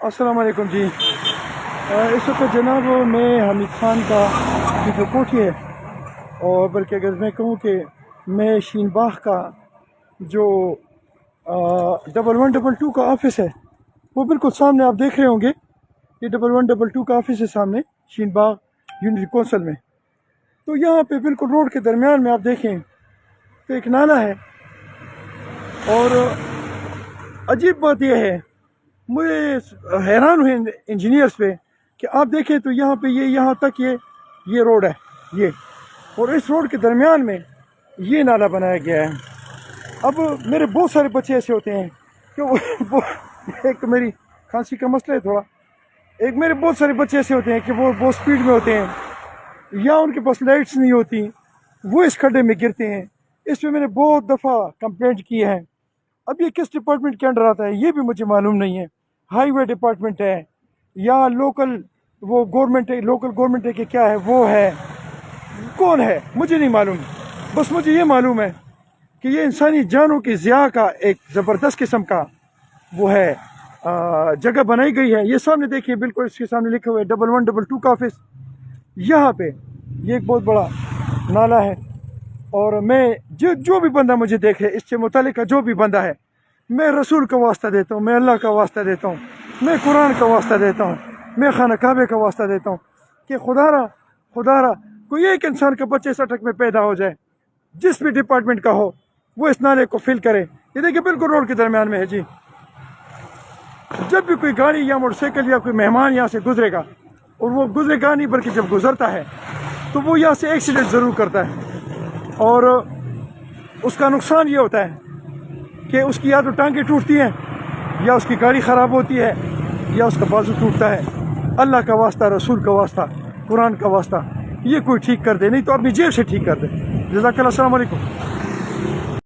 अस्सलाम वालेकुम जी। इस वक्त जनाब मैं हामिद खान का की जो कोठी है, और बल्कि अगर मैं कहूँ कि मैं शीन बाग का जो 1122 का ऑफिस है वो बिल्कुल सामने आप देख रहे होंगे। ये 1122 का ऑफिस है सामने शीन बाग यूनिटी कौंसल में। तो यहाँ पे बिल्कुल रोड के दरमियान में आप देखें तो एक नाला है। और अजीब बात यह है, मुझे हैरान हुए इंजीनियर्स पे कि आप देखें तो यहाँ पे ये यहाँ तक ये रोड है ये, और इस रोड के दरमियान में ये नाला बनाया गया है। अब मेरे बहुत सारे बच्चे ऐसे होते हैं कि एक तो मेरी खांसी का मसला है थोड़ा, एक मेरे बहुत सारे बच्चे ऐसे होते हैं कि वो बहुत स्पीड में होते हैं या उनके पास लाइट्स नहीं होती, वो इस खड्डे में गिरते हैं। इस पर मैंने बहुत दफ़ा कंप्लेंट की है। अब ये किस डिपार्टमेंट के अंडर आता है ये भी मुझे मालूम नहीं है। हाईवे डिपार्टमेंट है या लोकल वो गवर्नमेंट है, लोकल गवर्नमेंट है कि क्या है, वो है कौन है मुझे नहीं मालूम। बस मुझे ये मालूम है कि ये इंसानी जानों की ज़िया का एक ज़बरदस्त किस्म का वो है जगह बनाई गई है। ये सामने देखिए, बिल्कुल इसके सामने लिखा हुआ है 1122 का ऑफिस। यहाँ पे ये एक बहुत बड़ा नाला है। और मैं जो भी बंदा मुझे देखे इससे मुतालिक जो भी बंदा है, मैं रसूल का वास्ता देता हूँ, मैं अल्लाह का वास्ता देता हूँ, मैं कुरान का वास्ता देता हूँ, मैं खाना काबे का वास्ता देता हूँ कि खुदारा कोई एक इंसान का बच्चे सटक में पैदा हो जाए, जिस भी डिपार्टमेंट का हो, वो इस नाले को फिल करे। ये देखिए बिल्कुल रोड के दरमियान में है जी। जब भी कोई गाड़ी या मोटरसाइकिल या कोई मेहमान यहाँ से गुजरेगा, और वो गुजरेगा नहीं बल्कि जब गुजरता है तो वो यहाँ से एक्सीडेंट ज़रूर करता है। और उसका नुकसान ये होता है कि उसकी या तो टांगें टूटती हैं, या उसकी गाड़ी ख़राब होती है, या उसका बाजू टूटता है। अल्लाह का वास्ता, रसूल का वास्ता, कुरान का वास्ता, ये कोई ठीक कर दे, नहीं तो अपनी जेब से ठीक कर दे। जज़ाकल्लाह, अस्सलाम वालेकुम।